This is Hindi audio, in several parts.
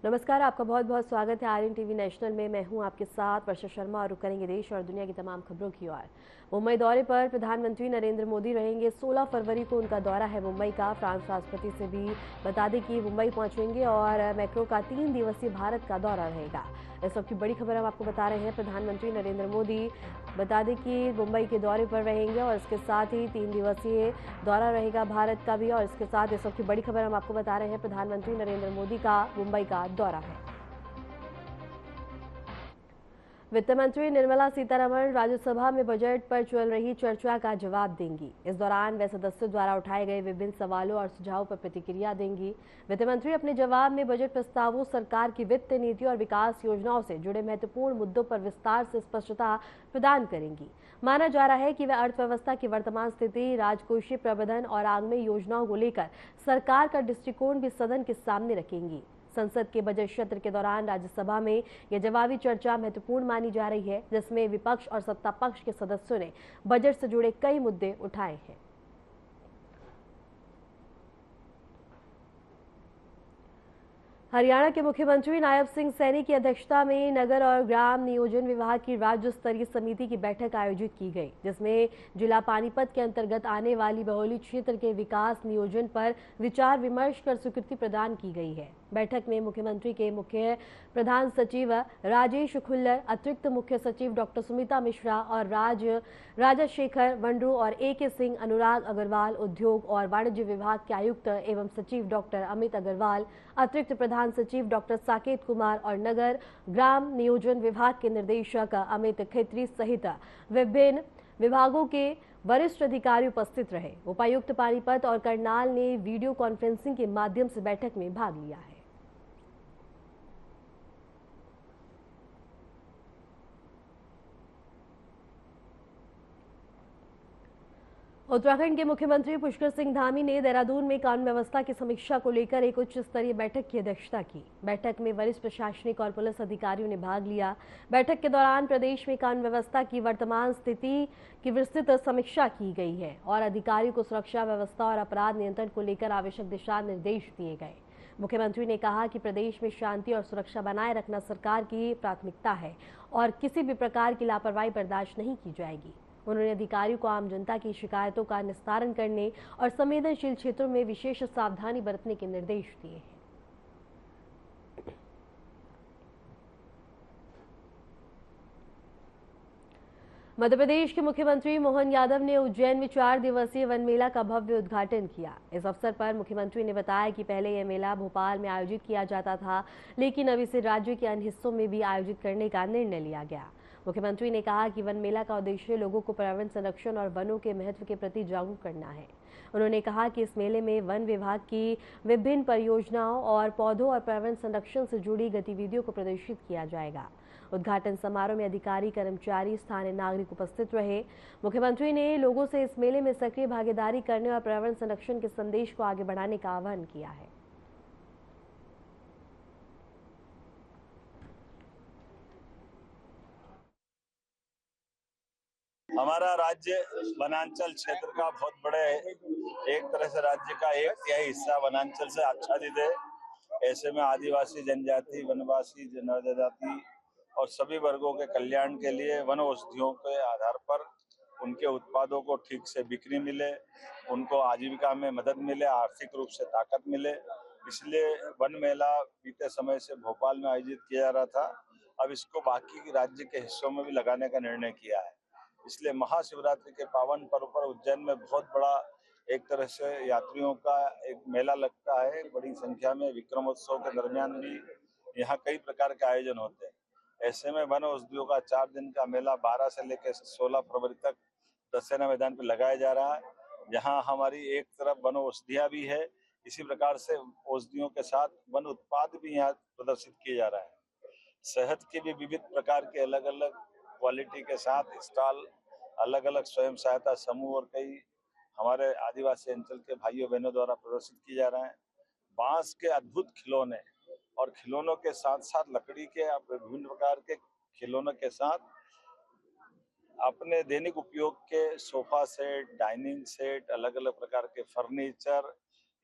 नमस्कार, आपका बहुत बहुत स्वागत है आर्यन टीवी नेशनल में। मैं हूं आपके साथ वर्षा शर्मा और रुक करेंगे देश और दुनिया की तमाम खबरों की ओर। मुंबई दौरे पर प्रधानमंत्री नरेंद्र मोदी रहेंगे। 16 फरवरी को उनका दौरा है मुंबई का। फ्रांस राष्ट्रपति से भी बता दें कि मुंबई पहुंचेंगे और मैक्रो का 3 दिवसीय भारत का दौरा रहेगा। इस वक्त की बड़ी खबर हम आपको बता रहे हैं। प्रधानमंत्री नरेंद्र मोदी बता दें कि मुंबई के दौरे पर रहेंगे और इसके साथ ही 3 दिवसीय दौरा रहेगा भारत का भी। और इसके साथ इस वक्त की बड़ी खबर हम आपको बता रहे हैं, प्रधानमंत्री नरेंद्र मोदी का मुंबई का दौरा है। वित्त मंत्री निर्मला सीतारमण राज्यसभा में बजट पर चल रही चर्चा का जवाब देंगी। इस दौरान वे सदस्यों द्वारा उठाए गए विभिन्न सवालों और सुझावों पर प्रतिक्रिया देंगी। वित्त मंत्री अपने जवाब में बजट प्रस्तावों, सरकार की वित्त नीति और विकास योजनाओं से जुड़े महत्वपूर्ण मुद्दों पर विस्तार से स्पष्टता प्रदान करेंगी। माना जा रहा है कि वे अर्थव्यवस्था की वर्तमान स्थिति, राजकोषीय प्रबंधन और आगामी योजनाओं को लेकर सरकार का दृष्टिकोण भी सदन के सामने रखेंगी। संसद के बजट सत्र के दौरान राज्यसभा में यह जवाबी चर्चा महत्वपूर्ण मानी जा रही है, जिसमें विपक्ष और सत्ता पक्ष के सदस्यों ने बजट से जुड़े कई मुद्दे उठाए हैं। हरियाणा के मुख्यमंत्री नायब सिंह सैनी की अध्यक्षता में नगर और ग्राम नियोजन विभाग की राज्य स्तरीय समिति की बैठक आयोजित की गई, जिसमें जिला पानीपत के अंतर्गत आने वाली बहौली क्षेत्र के विकास नियोजन पर विचार विमर्श कर स्वीकृति प्रदान की गई है। बैठक में मुख्यमंत्री के मुख्य प्रधान सचिव राजेश खुल्लर, अतिरिक्त मुख्य सचिव डॉक्टर सुमिता मिश्रा और राजशेखर वंड्रू और AK सिंह, अनुराग अग्रवाल, उद्योग और वाणिज्य विभाग के आयुक्त एवं सचिव डॉक्टर अमित अग्रवाल, अतिरिक्त प्रधान सचिव डॉक्टर साकेत कुमार और नगर ग्राम नियोजन विभाग के निदेशक अमित खत्री सहित विभिन्न विभागों के वरिष्ठ अधिकारी उपस्थित रहे। उपायुक्त पानीपत और करनाल ने वीडियो कॉन्फ्रेंसिंग के माध्यम से बैठक में भाग लिया है। उत्तराखंड के मुख्यमंत्री पुष्कर सिंह धामी ने देहरादून में कानून व्यवस्था की समीक्षा को लेकर एक उच्च स्तरीय बैठक की अध्यक्षता की। बैठक में वरिष्ठ प्रशासनिक और पुलिस अधिकारियों ने भाग लिया। बैठक के दौरान प्रदेश में कानून व्यवस्था की वर्तमान स्थिति की विस्तृत समीक्षा की गई है और अधिकारियों को सुरक्षा व्यवस्था और अपराध नियंत्रण को लेकर आवश्यक दिशा निर्देश दिए गए। मुख्यमंत्री ने कहा कि प्रदेश में शांति और सुरक्षा बनाए रखना सरकार की प्राथमिकता है और किसी भी प्रकार की लापरवाही बर्दाश्त नहीं की जाएगी। उन्होंने अधिकारियों को आम जनता की शिकायतों का निस्तारण करने और संवेदनशील क्षेत्रों में विशेष सावधानी बरतने के निर्देश दिए हैं। मध्य प्रदेश के मुख्यमंत्री मोहन यादव ने उज्जैन में 4 दिवसीय वन मेला का भव्य उद्घाटन किया। इस अवसर पर मुख्यमंत्री ने बताया कि पहले यह मेला भोपाल में आयोजित किया जाता था, लेकिन अब इसे राज्य के अन्य हिस्सों में भी आयोजित करने का निर्णय लिया गया। मुख्यमंत्री ने कहा कि वन मेला का उद्देश्य लोगों को पर्यावरण संरक्षण और वनों के महत्व के प्रति जागरूक करना है। उन्होंने कहा कि इस मेले में वन विभाग की विभिन्न परियोजनाओं और पौधों और पर्यावरण संरक्षण से जुड़ी गतिविधियों को प्रदर्शित किया जाएगा। उद्घाटन समारोह में अधिकारी, कर्मचारी, स्थानीय नागरिक उपस्थित रहे। मुख्यमंत्री ने लोगों से इस मेले में सक्रिय भागीदारी करने और पर्यावरण संरक्षण के संदेश को आगे बढ़ाने का आह्वान किया है। हमारा राज्य वनांचल क्षेत्र का बहुत बड़े एक तरह से राज्य का 1/3 हिस्सा वनांचल से आच्छादित है। ऐसे में आदिवासी जनजाति, वनवासी जनजाति और सभी वर्गों के कल्याण के लिए वन औषधियों के आधार पर उनके उत्पादों को ठीक से बिक्री मिले, उनको आजीविका में मदद मिले, आर्थिक रूप से ताकत मिले, इसलिए वन मेला बीते समय से भोपाल में आयोजित किया जा रहा था। अब इसको बाकी राज्य के हिस्सों में भी लगाने का निर्णय किया है। इसलिए महाशिवरात्रि के पावन पर्व पर उज्जैन में बहुत बड़ा एक तरह से यात्रियों का एक मेला लगता है। बड़ी संख्या में विक्रमोत्सव के दरमियान भी यहाँ कई प्रकार के आयोजन होते हैं। ऐसे में वन औषधियों का 4 दिन का मेला 12 से लेकर 16 फरवरी तक दशहरा मैदान पर लगाया जा रहा है, जहाँ हमारी एक तरफ वन औषधियाँ भी है, इसी प्रकार से औषधियों के साथ वन उत्पाद भी यहाँ प्रदर्शित किए जा रहा है। शहद के भी विविध प्रकार के अलग अलग क्वालिटी के साथ स्टॉल, अलग अलग स्वयं सहायता समूह और कई हमारे आदिवासी अंचल के भाइयों बहनों द्वारा प्रदर्शित किए जा रहे हैं। बांस के अद्भुत खिलौने और खिलौनों के साथ साथ लकड़ी के विभिन्न प्रकार के खिलौनों के साथ अपने दैनिक उपयोग के सोफा सेट, डाइनिंग सेट, अलग अलग प्रकार के फर्नीचर,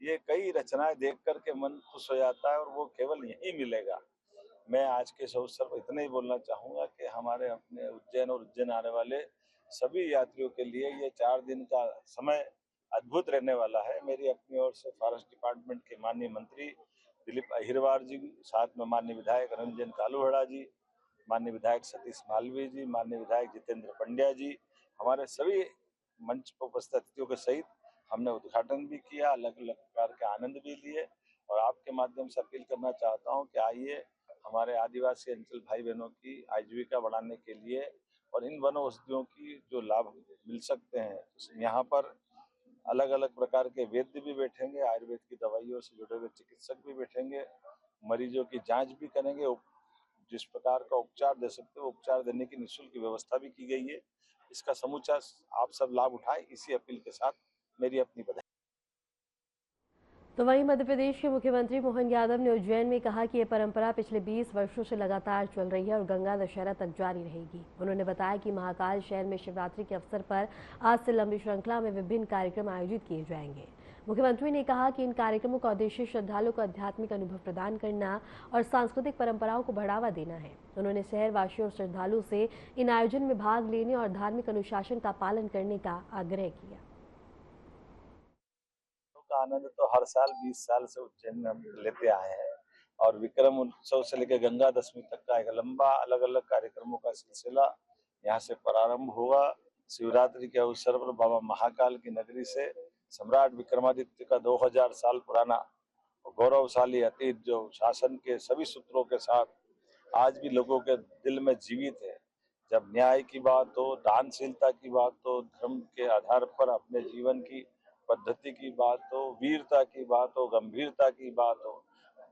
ये कई रचनाएं देख करके मन खुश हो जाता है और वो केवल यहीं मिलेगा। मैं आज के इस अवसर पर इतना ही बोलना चाहूंगा कि हमारे अपने उज्जैन और उज्जैन आने वाले सभी यात्रियों के लिए ये 4 दिन का समय अद्भुत रहने वाला है। मेरी अपनी ओर से फॉरेस्ट डिपार्टमेंट के माननीय मंत्री दिलीप अहिरवार जी, साथ में माननीय विधायक रंजन कालूहड़ा जी, माननीय विधायक सतीश मालवीय जी, माननीय विधायक जितेंद्र पंड्या जी, हमारे सभी मंच पर उपस्थित अतिथियों के सहित हमने उद्घाटन भी किया, अलग अलग प्रकार के आनंद भी लिए। और आपके माध्यम से अपील करना चाहता हूँ कि आइए हमारे आदिवासी अंचल भाई बहनों की आजीविका बढ़ाने के लिए और इन वन औषधियों की जो लाभ मिल सकते हैं, यहाँ पर अलग अलग प्रकार के वैद्य भी बैठेंगे, आयुर्वेद की दवाइयों से जुड़े हुए चिकित्सक भी बैठेंगे, मरीजों की जांच भी करेंगे, जिस प्रकार का उपचार दे सकते हो उपचार देने की निःशुल्क व्यवस्था भी की गई है। इसका समूचा आप सब लाभ उठाएं, इसी अपील के साथ मेरी अपनी बधाई। तो वहीं मध्य प्रदेश के मुख्यमंत्री मोहन यादव ने उज्जैन में कहा कि यह परंपरा पिछले 20 वर्षों से लगातार चल रही है और गंगा दशहरा तक जारी रहेगी। उन्होंने बताया कि महाकाल शहर में शिवरात्रि के अवसर पर आज से लंबी श्रृंखला में विभिन्न कार्यक्रम आयोजित किए जाएंगे। मुख्यमंत्री ने कहा कि इन कार्यक्रमों का उद्देश्य श्रद्धालुओं को आध्यात्मिक अनुभव प्रदान करना और सांस्कृतिक परंपराओं को बढ़ावा देना है। उन्होंने शहरवासियों और श्रद्धालुओं से इन आयोजन में भाग लेने और धार्मिक अनुशासन का पालन करने का आग्रह किया। का आनंद तो हर साल 20 साल से उज्जैन में हम लेते आए हैं और विक्रम उत्सव से लेकर गंगा दशमी तक का एक लंबा अलग अलग कार्यक्रमों का सिलसिला यहाँ से प्रारंभ हुआ। शिवरात्रि के अवसर पर बाबा महाकाल की नगरी से सम्राट विक्रमादित्य का 2000 साल पुराना गौरवशाली अतीत जो शासन के सभी सूत्रों के साथ आज भी लोगों के दिल में जीवित है। जब न्याय की बात हो, दानशीलता की बात हो, धर्म के आधार पर अपने जीवन की पद्धति की बात हो, वीरता की बात हो, गंभीरता की बात हो,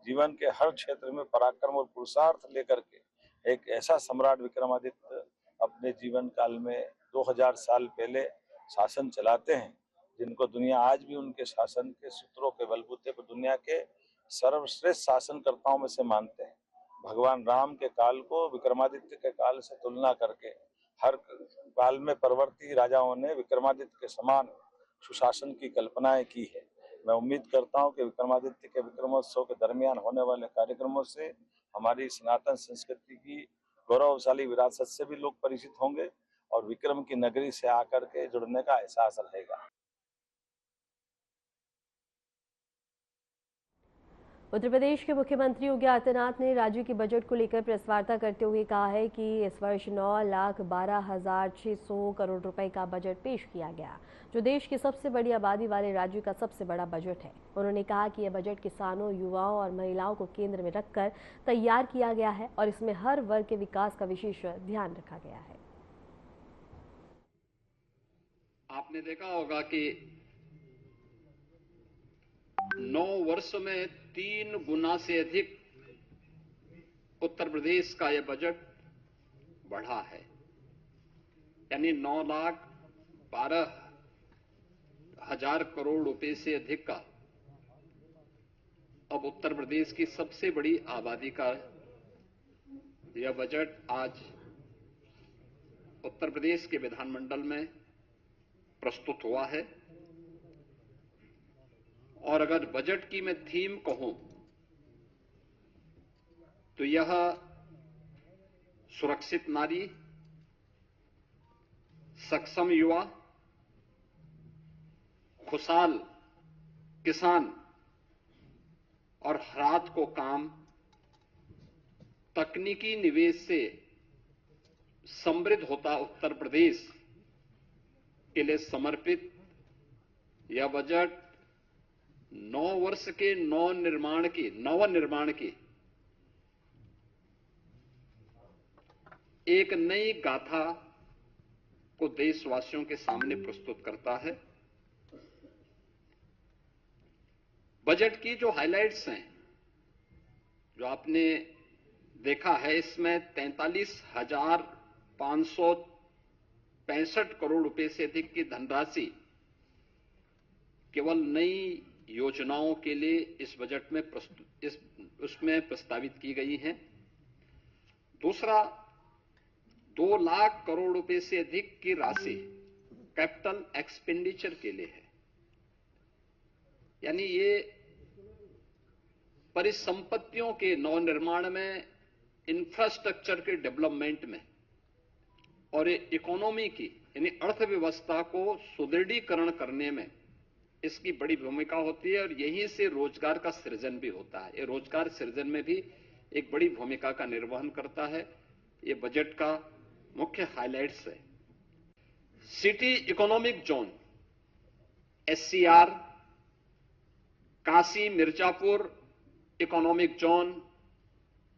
जीवन के हर क्षेत्र में पराक्रम और पुरुषार्थ लेकर के एक ऐसा सम्राट विक्रमादित्य अपने जीवन काल में 2000 साल पहले शासन चलाते हैं, जिनको दुनिया आज भी उनके शासन के सूत्रों के बलबूते पर दुनिया के सर्वश्रेष्ठ शासनकर्ताओं में से मानते हैं। भगवान राम के काल को विक्रमादित्य के काल से तुलना करके हर काल में परवर्ती राजाओं ने विक्रमादित्य के समान सुशासन की कल्पनाएं की है। मैं उम्मीद करता हूं कि विक्रमादित्य के विक्रमोत्सव के दरमियान होने वाले कार्यक्रमों से हमारी सनातन संस्कृति की गौरवशाली विरासत से भी लोग परिचित होंगे और विक्रम की नगरी से आकर के जुड़ने का एहसास रहेगा। उत्तर प्रदेश के मुख्यमंत्री योगी आदित्यनाथ ने राज्य के बजट को लेकर प्रेस वार्ता करते हुए कहा है कि इस वर्ष 9,12,600 करोड़ रुपए का बजट पेश किया गया, जो देश की सबसे बड़ी आबादी वाले राज्य का सबसे बड़ा बजट है। उन्होंने कहा कि यह बजट किसानों, युवाओं और महिलाओं को केंद्र में रखकर तैयार किया गया है और इसमें हर वर्ग के विकास का विशेष ध्यान रखा गया है। आपने देखा होगा कि 9 वर्ष में 3 गुना से अधिक उत्तर प्रदेश का यह बजट बढ़ा है, यानी 9,12,000 करोड़ रुपए से अधिक का अब उत्तर प्रदेश की सबसे बड़ी आबादी का यह बजट आज उत्तर प्रदेश के विधानमंडल में प्रस्तुत हुआ है। और अगर बजट की मैं थीम कहूं तो यह सुरक्षित नारी, सक्षम युवा, खुशहाल किसान और रात को काम, तकनीकी निवेश से समृद्ध होता उत्तर प्रदेश के लिए समर्पित यह बजट 9 वर्ष के नवनिर्माण की एक नई गाथा को देशवासियों के सामने प्रस्तुत करता है। बजट की जो हाइलाइट्स हैं, जो आपने देखा है, इसमें 43,565 करोड़ रुपए से अधिक की धनराशि केवल नई योजनाओं के लिए इस बजट में उसमें प्रस्तावित की गई है। दूसरा, 2 लाख करोड़ रुपए से अधिक की राशि कैपिटल एक्सपेंडिचर के लिए है। यानी ये परिसंपत्तियों के नवनिर्माण में, इंफ्रास्ट्रक्चर के डेवलपमेंट में और इकोनॉमी की यानी अर्थव्यवस्था को सुदृढ़ीकरण करने में इसकी बड़ी भूमिका होती है और यहीं से रोजगार का सृजन भी होता है। ये रोजगार सृजन में भी एक बड़ी भूमिका का निर्वहन करता है। ये बजट का मुख्य हाइलाइट्स है। City economic zone SCR, Kashi Mirzapur economic zone,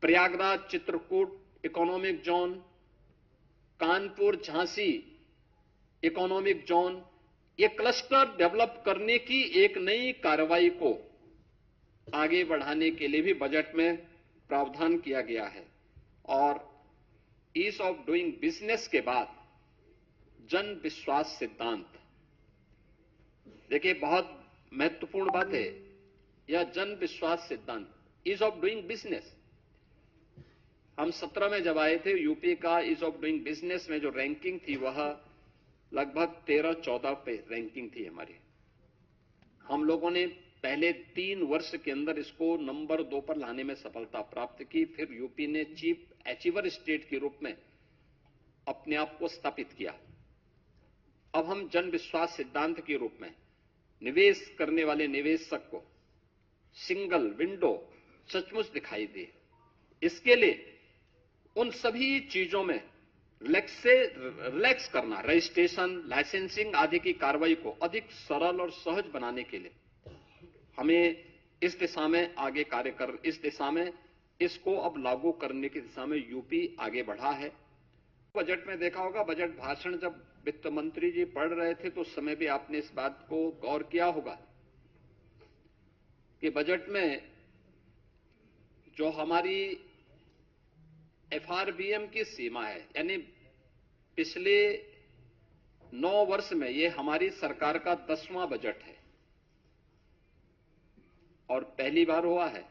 Prayagraj Chitrakoot economic zone, Kanpur Jhansi economic zone, ये क्लस्टर डेवलप करने की एक नई कार्रवाई को आगे बढ़ाने के लिए भी बजट में प्रावधान किया गया है। और ईज ऑफ डूइंग बिजनेस के बाद जन विश्वास सिद्धांत, देखिए बहुत महत्वपूर्ण बात है यह जन विश्वास सिद्धांत, ईज ऑफ डूइंग बिजनेस। हम 17 में जब आए थे, यूपी का ईज ऑफ डूइंग बिजनेस में जो रैंकिंग थी वह लगभग 13-14 पे रैंकिंग थी हमारी। हम लोगों ने पहले 3 वर्ष के अंदर इसको नंबर 2 पर लाने में सफलता प्राप्त की। फिर यूपी ने चीफ अचीवर स्टेट के रूप में अपने आप को स्थापित किया। अब हम जन विश्वास सिद्धांत के रूप में निवेश करने वाले निवेशक को सिंगल विंडो सचमुच दिखाई दे, इसके लिए उन सभी चीजों में रिलैक्स करना, रजिस्ट्रेशन, लाइसेंसिंग आदि की कार्रवाई को अधिक सरल और सहज बनाने के लिए हमें इस दिशा में आगे कार्य कर, इस दिशा में इसको अब लागू करने की दिशा में यूपी आगे बढ़ा है। बजट में देखा होगा, बजट भाषण जब वित्त मंत्री जी पढ़ रहे थे तो उस समय भी आपने इस बात को गौर किया होगा कि बजट में जो हमारी FRBM की सीमा है, यानी पिछले 9 वर्ष में ये हमारी सरकार का 10वां बजट है और पहली बार हुआ है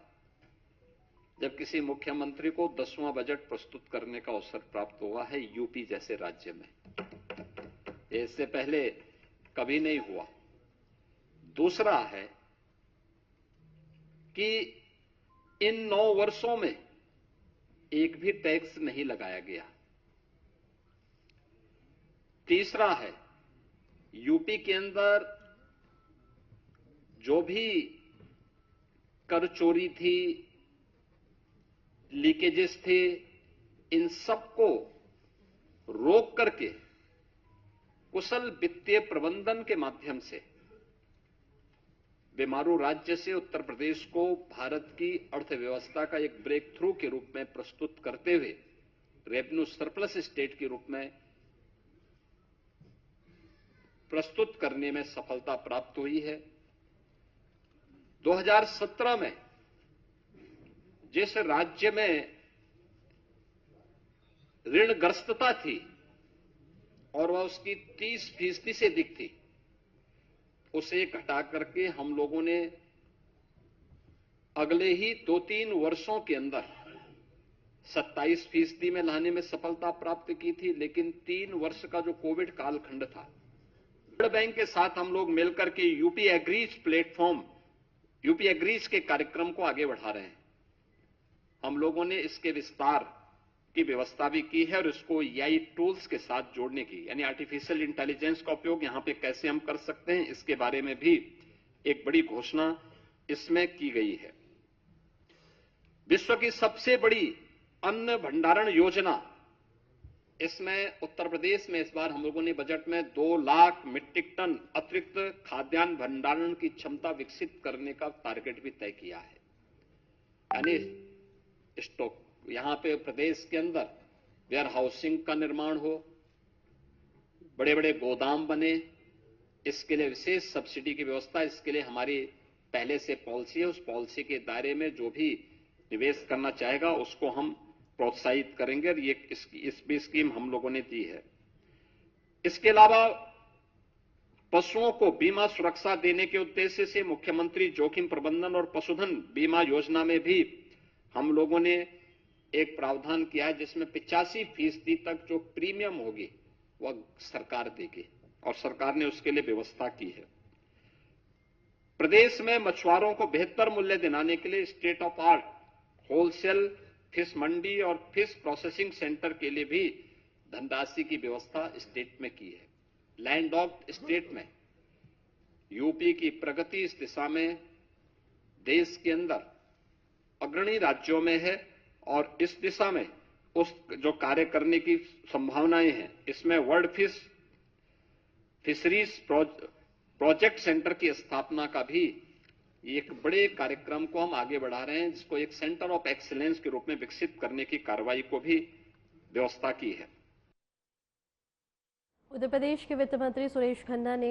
जब किसी मुख्यमंत्री को 10वां बजट प्रस्तुत करने का अवसर प्राप्त हुआ है यूपी जैसे राज्य में। इससे पहले कभी नहीं हुआ। दूसरा है कि इन 9 वर्षों में एक भी टैक्स नहीं लगाया गया। तीसरा है, यूपी के अंदर जो भी कर चोरी थी, लीकेजेस थे, इन सबको रोक करके कुशल वित्तीय प्रबंधन के माध्यम से बीमारू राज्य से उत्तर प्रदेश को भारत की अर्थव्यवस्था का एक ब्रेक थ्रू के रूप में प्रस्तुत करते हुए रेवेन्यू सरप्लस स्टेट के रूप में प्रस्तुत करने में सफलता प्राप्त हुई है। 2017 में जिस राज्य में ऋणग्रस्तता थी और वह उसकी 30% से अधिक थी, उसे घटा करके हम लोगों ने अगले ही 2-3 वर्षों के अंदर 27% में लाने में सफलता प्राप्त की थी। लेकिन 3 वर्ष का जो कोविड कालखंड था, वर्ल्ड बैंक के साथ हम लोग मिलकर के UP agrees platform, UP agrees के कार्यक्रम को आगे बढ़ा रहे हैं। हम लोगों ने इसके विस्तार की व्यवस्था भी की है और इसको AI टूल्स के साथ जोड़ने की, यानी आर्टिफिशियल इंटेलिजेंस का उपयोग यहां पे कैसे हम कर सकते हैं, इसके बारे में भी एक बड़ी घोषणा इसमें की गई है। विश्व की सबसे बड़ी अन्न भंडारण योजना, इसमें उत्तर प्रदेश में इस बार हम लोगों ने बजट में 2 लाख मीट्रिक टन अतिरिक्त खाद्यान्न भंडारण की क्षमता विकसित करने का टारगेट भी तय किया है। यानी स्टॉक, यहां पे प्रदेश के अंदर वेयर हाउसिंग का निर्माण हो, बड़े बड़े गोदाम बने, इसके लिए विशेष सब्सिडी की व्यवस्था, इसके लिए हमारी पहले से पॉलिसी है। उस पॉलिसी के दायरे में जो भी निवेश करना चाहेगा उसको हम प्रोत्साहित करेंगे और ये इस भी स्कीम हम लोगों ने दी है। इसके अलावा पशुओं को बीमा सुरक्षा देने के उद्देश्य से मुख्यमंत्री जोखिम प्रबंधन और पशुधन बीमा योजना में भी हम लोगों ने एक प्रावधान किया है जिसमें 85% तक जो प्रीमियम होगी वह सरकार देगी और सरकार ने उसके लिए व्यवस्था की है। प्रदेश में मछुआरों को बेहतर मूल्य दिलाने के लिए state of art wholesale fish मंडी और फिश प्रोसेसिंग सेंटर के लिए भी धनराशि की व्यवस्था स्टेट में की है। लैंडलॉक्ड स्टेट में यूपी की प्रगति इस दिशा में देश के अंदर अग्रणी राज्यों में है और इस दिशा में उस जो कार्य करने की संभावनाएं हैं, इसमें वर्ल्ड फिशरीज प्रोजेक्ट सेंटर की स्थापना का भी एक बड़े कार्यक्रम को हम आगे बढ़ा रहे हैं, जिसको एक सेंटर ऑफ एक्सीलेंस के रूप में विकसित करने की कार्रवाई को भी व्यवस्था की है। उत्तर प्रदेश के वित्त मंत्री सुरेश खन्ना ने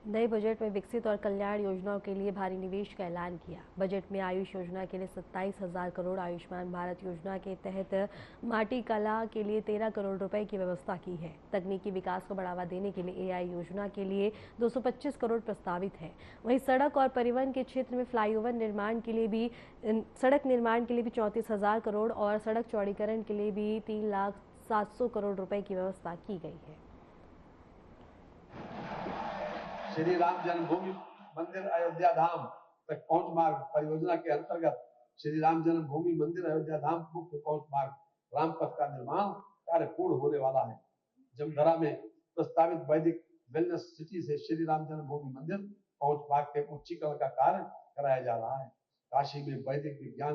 नए बजट में विकसित और कल्याण योजनाओं के लिए भारी निवेश का ऐलान किया। बजट में आयुष योजना के लिए 27,000 करोड़, आयुष्मान भारत योजना के तहत माटी कला के लिए 13 करोड़ रुपए की व्यवस्था की है। तकनीकी विकास को बढ़ावा देने के लिए AI योजना के लिए 225 करोड़ प्रस्तावित है। वहीं सड़क और परिवहन के क्षेत्र में फ्लाईओवर निर्माण के लिए भी 34,000 करोड़ और सड़क चौड़ीकरण के लिए भी 3,700 करोड़ रुपए की व्यवस्था की गई है। श्री राम जन्मभूमि मंदिर अयोध्या धाम तक पहुंच मार्ग परियोजना के अंतर्गत श्री राम जन्मभूमि मंदिर अयोध्या धाम मुख्य पहुंच मार्ग रामपथ का निर्माण कार्य पूर्ण होने वाला है। जमधरा में प्रस्तावित वैदिक वेलनेस सिटी से श्री राम जन्मभूमि मंदिर पहुंच मार्ग के उच्चीकरण का कार्य कराया जा रहा है। काशी में वैदिक विज्ञान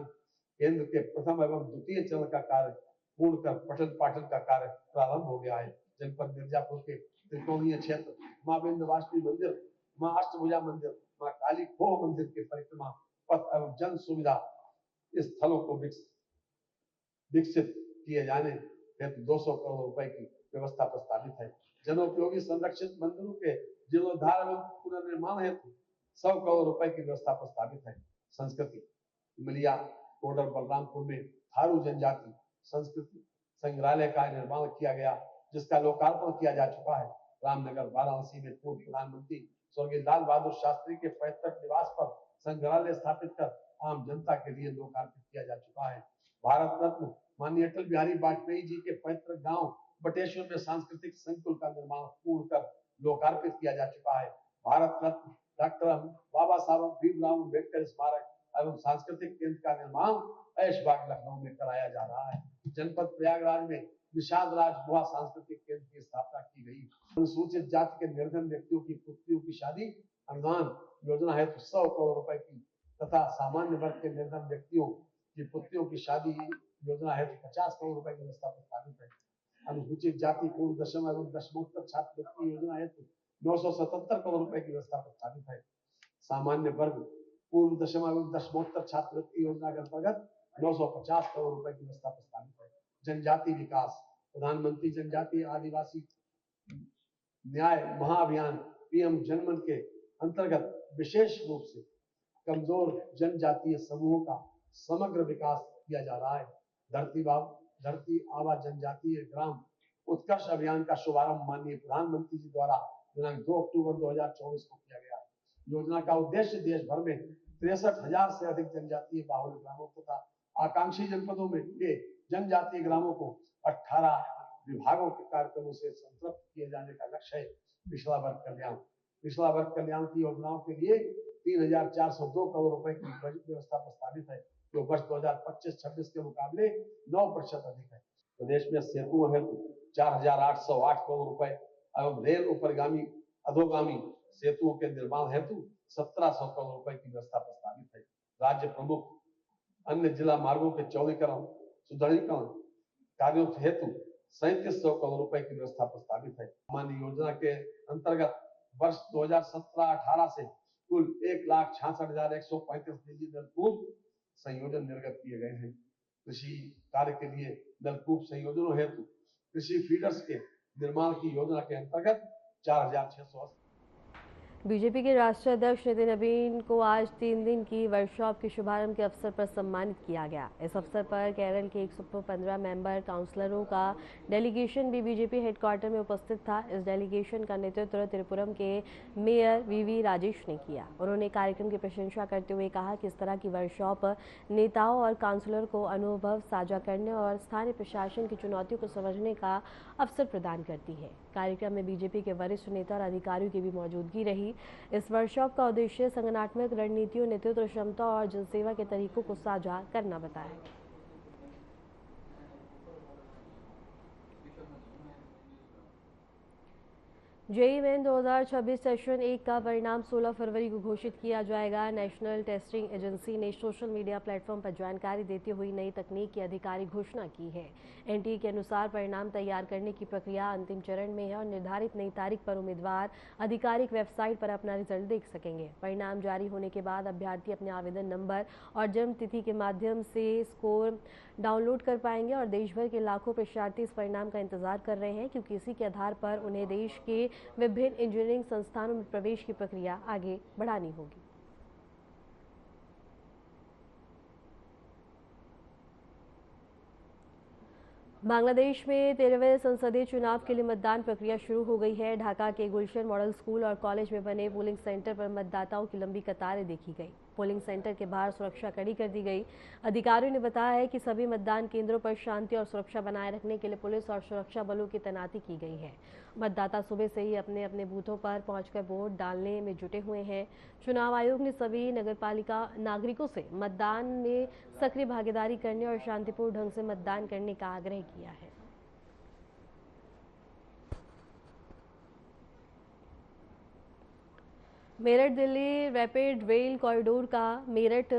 केंद्र के प्रथम एवं द्वितीय चरण का कार्य पूर्ण कर पठन पाठन का कार्य प्रारंभ हो गया है। जनपद मिर्जापुर के त्रिकोणीय क्षेत्र माँ विंध्यवासिनी मंदिर, माँ अष्टभुजा मंदिर, माँ काली खोह मंदिर के परिक्रमा पथ एवं जन सुविधा स्थलों को विकसित किए जाने हेतु 200 करोड़ रुपए की व्यवस्था प्रस्तावित है। जनोपयोगी संरक्षित मंदिरों के जीर्णोद्धार एवं पुनर्निर्माण हेतु 100 करोड़ रुपए की व्यवस्था प्रस्तावित है। संस्कृति मिलिया कोडर बलरामपुर में थारू जनजाति संस्कृति संग्रहालय का निर्माण किया गया, जिसका लोकार्पण किया जा चुका है। रामनगर वाराणसी में पूर्व प्रधानमंत्री स्वर्गीय लाल बहादुर शास्त्री के पैतृक निवास पर संग्रहालय स्थापित कर आम जनता के लिए लोकार्पित किया जा चुका है। भारत रत्न माननीय अटल बिहारी वाजपेयी जी के पैतृक गांव बटेश्वर में सांस्कृतिक संकुल का निर्माण पूर्ण कर लोकार्पित किया जा चुका है। भारत रत्न डॉक्टर बाबा साहब भीमराव अम्बेडकर स्मारक एवं सांस्कृतिक केंद्र का निर्माण ऐशबाग लखनऊ में कराया जा रहा है। जनपद प्रयागराज में निषाद राज गुहा सांस्कृतिक केंद्र की स्थापना की गई। अनुसूचित जाति के निर्धन व्यक्तियों की पुत्रियों की शादी अनुदान योजना हेतु 100 करोड़ रुपए की तथा सामान्य वर्ग के निर्धन व्यक्तियों की पुत्रियों की शादी योजना हेतु 50 करोड़ रुपए की व्यवस्था प्रस्तावित है। अनुसूचित जाति पूर्व दशम एवं दशमोत्तर छात्रवृत्ति योजना हेतु 977 करोड़ रुपए की व्यवस्था प्रस्तावित है। सामान्य वर्ग पूर्व दशम एवं दशमोत्तर छात्रवृत्ति योजना के अंतर्गत 950 करोड़ रुपए की व्यवस्था प्रस्तावित है। जनजाति विकास प्रधानमंत्री जनजातीय आदिवासी न्याय महाअभियान PM जनमन के अंतर्गत विशेष रूप से कमजोर जनजातीय समूहों का समग्र विकास किया जा रहा है। धरती आबा जनजातीय ग्राम उत्कर्ष अभियान का शुभारंभ माननीय प्रधानमंत्री जी द्वारा दिनांक 2 अक्टूबर 2024 को किया गया। योजना का उद्देश्य देश भर में 63,000 से अधिक जनजातीय बाहुल्य ग्रामों तथा आकांक्षी जनपदों में के जनजातीय ग्रामों को 18 विभागों के कार्यक्रमों से संतृप्त किए जाने का लक्ष्य है। पिछड़ा वर्ग कल्याण की योजनाओं के लिए 3,402 करोड़ रुपए की बजट व्यवस्था प्रस्तावित है, जो वर्ष 2025-26 के मुकाबले 9% अधिक है। प्रदेश में सेतु हेतु 4,808 करोड़ रुपए एवं रेल उपरगामी अधोगामी सेतुओं के निर्माण हेतु 1,700 करोड़ रुपए की व्यवस्था प्रस्तावित है। राज्य प्रमुख अन्य जिला मार्गों के चौड़ीकरण सुदृढ़ीकरण कार्यों हेतु 3700 करोड़ रुपए की व्यवस्था प्रस्तावित है। माननीय योजना के अंतर्गत वर्ष 2017-18 से कुल 1,66,135 निजी नलकूप संयोजन निर्गत किए गए हैं। कृषि कार्य के लिए नलकूप संयोजनों हेतु कृषि फीडर्स के निर्माण की योजना के अंतर्गत 4,680। बीजेपी के राष्ट्रीय अध्यक्ष नितिन नवीन को आज 3 दिन की वर्कशॉप के शुभारंभ के अवसर पर सम्मानित किया गया। इस अवसर पर केरल के 115 मेंबर काउंसलरों का डेलीगेशन भी बीजेपी हेडक्वार्टर में उपस्थित था। इस डेलीगेशन का नेतृत्व त्रिपुरम के मेयर VV राजेश ने किया। उन्होंने कार्यक्रम की प्रशंसा करते हुए कहा कि इस तरह की वर्कशॉप नेताओं और काउंसलर को अनुभव साझा करने और स्थानीय प्रशासन की चुनौतियों को समझने का अवसर प्रदान करती है। कार्यक्रम में बीजेपी के वरिष्ठ नेता और अधिकारियों की भी मौजूदगी रही। होगी। इस वर्कशॉप का उद्देश्य संगठनात्मक रणनीतियों, नेतृत्व क्षमता और जनसेवा के तरीकों को साझा करना बताया। जेईई मेन 2026 सेशन 1 का परिणाम 16 फरवरी को घोषित किया जाएगा। नेशनल टेस्टिंग एजेंसी ने सोशल मीडिया प्लेटफॉर्म पर जानकारी देते हुए नई तकनीक की आधिकारिक घोषणा की है। एनटीए के अनुसार परिणाम तैयार करने की प्रक्रिया अंतिम चरण में है और निर्धारित नई तारीख पर उम्मीदवार आधिकारिक वेबसाइट पर अपना रिजल्ट देख सकेंगे। परिणाम जारी होने के बाद अभ्यर्थी अपने आवेदन नंबर और जन्म तिथि के माध्यम से स्कोर डाउनलोड कर पाएंगे और देश भर के लाखों परीक्षार्थी इस परिणाम का इंतजार कर रहे हैं, क्योंकि इसी के आधार पर उन्हें देश के विभिन्न इंजीनियरिंग संस्थानों में प्रवेश की प्रक्रिया आगे बढ़ानी होगी। बांग्लादेश में 13वें संसदीय चुनाव के लिए मतदान प्रक्रिया शुरू हो गई है। ढाका के गुलशन मॉडल स्कूल और कॉलेज में बने पोलिंग सेंटर पर मतदाताओं की लंबी कतारें देखी गई। पोलिंग सेंटर के बाहर सुरक्षा कड़ी कर दी गई। अधिकारियों ने बताया है कि सभी मतदान केंद्रों पर शांति और सुरक्षा बनाए रखने के लिए पुलिस और सुरक्षा बलों की तैनाती की गई है। मतदाता सुबह से ही अपने अपने बूथों पर पहुंचकर वोट डालने में जुटे हुए हैं। चुनाव आयोग ने सभी नगरपालिका नागरिकों से मतदान में सक्रिय भागीदारी करने और शांतिपूर्ण ढंग से मतदान करने का आग्रह किया है। Meerut Delhi rapid rail corridor का मेरठ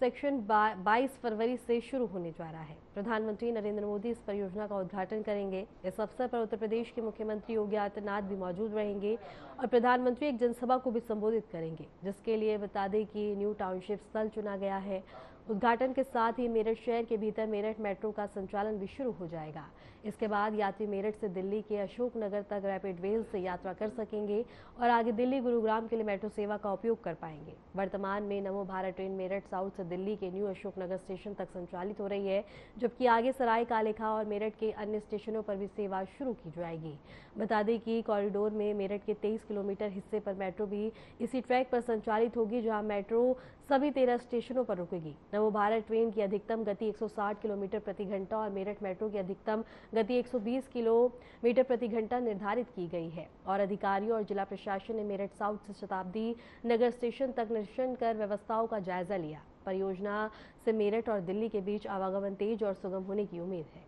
सेक्शन 22 फरवरी से शुरू होने जा रहा है। प्रधानमंत्री नरेंद्र मोदी इस परियोजना का उद्घाटन करेंगे। इस अवसर पर उत्तर प्रदेश के मुख्यमंत्री योगी आदित्यनाथ भी मौजूद रहेंगे और प्रधानमंत्री एक जनसभा को भी संबोधित करेंगे, जिसके लिए बता दें कि न्यू टाउनशिप स्थल चुना गया है। उद्घाटन के साथ ही मेरठ शहर के भीतर मेरठ मेट्रो का संचालन भी शुरू हो जाएगा। इसके बाद यात्री मेरठ से दिल्ली के अशोकनगर तक रैपिड रेल से यात्रा कर सकेंगे और आगे दिल्ली गुरुग्राम के लिए मेट्रो सेवा का उपयोग कर पाएंगे। वर्तमान में नमो भारत ट्रेन मेरठ साउथ से दिल्ली के न्यू अशोकनगर स्टेशन तक संचालित हो रही है, जबकि आगे सराय कालेखा और मेरठ के अन्य स्टेशनों पर भी सेवा शुरू की जाएगी। बता दें कि कॉरिडोर में मेरठ के 23 किलोमीटर हिस्से पर मेट्रो भी इसी ट्रैक पर संचालित होगी, जहां मेट्रो सभी 13 स्टेशनों पर रुकेगी। नमो भारत ट्रेन की अधिकतम गति 160 किलोमीटर प्रति घंटा और मेरठ मेट्रो की अधिकतम गति 120 किलोमीटर प्रति घंटा निर्धारित की गई है। और अधिकारियों और जिला प्रशासन ने मेरठ साउथ से शताब्दी नगर स्टेशन तक निरीक्षण कर व्यवस्थाओं का जायजा लिया। परियोजना से मेरठ और दिल्ली के बीच आवागमन तेज और सुगम होने की उम्मीद है।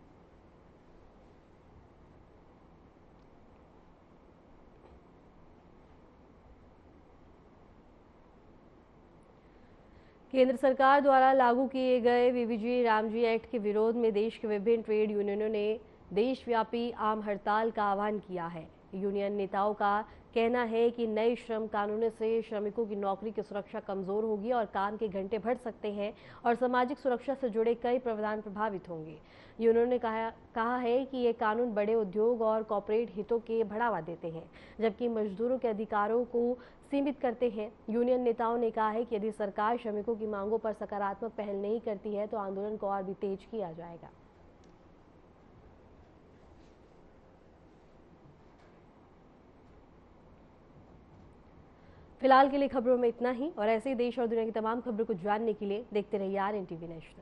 केंद्र सरकार द्वारा लागू किए गए वीवीजी रामजी एक्ट के विरोध में देश के विभिन्न ट्रेड यूनियनों ने देशव्यापी आम हड़ताल का आह्वान किया है। यूनियन नेताओं का कहना है कि नए श्रम कानूनों से श्रमिकों की नौकरी की सुरक्षा कमजोर होगी और काम के घंटे बढ़ सकते हैं और सामाजिक सुरक्षा से जुड़े कई प्रावधान प्रभावित होंगे। यूनियन ने कहा है कि ये कानून बड़े उद्योग और कॉर्पोरेट हितों के बढ़ावा देते हैं, जबकि मजदूरों के अधिकारों को सीमित करते हैं। यूनियन नेताओं ने कहा है कि यदि सरकार श्रमिकों की मांगों पर सकारात्मक पहल नहीं करती है तो आंदोलन को और भी तेज किया जाएगा। फिलहाल के लिए खबरों में इतना ही और ऐसे ही देश और दुनिया की तमाम खबरों को जानने के लिए देखते रहिए RNTV नेशनल।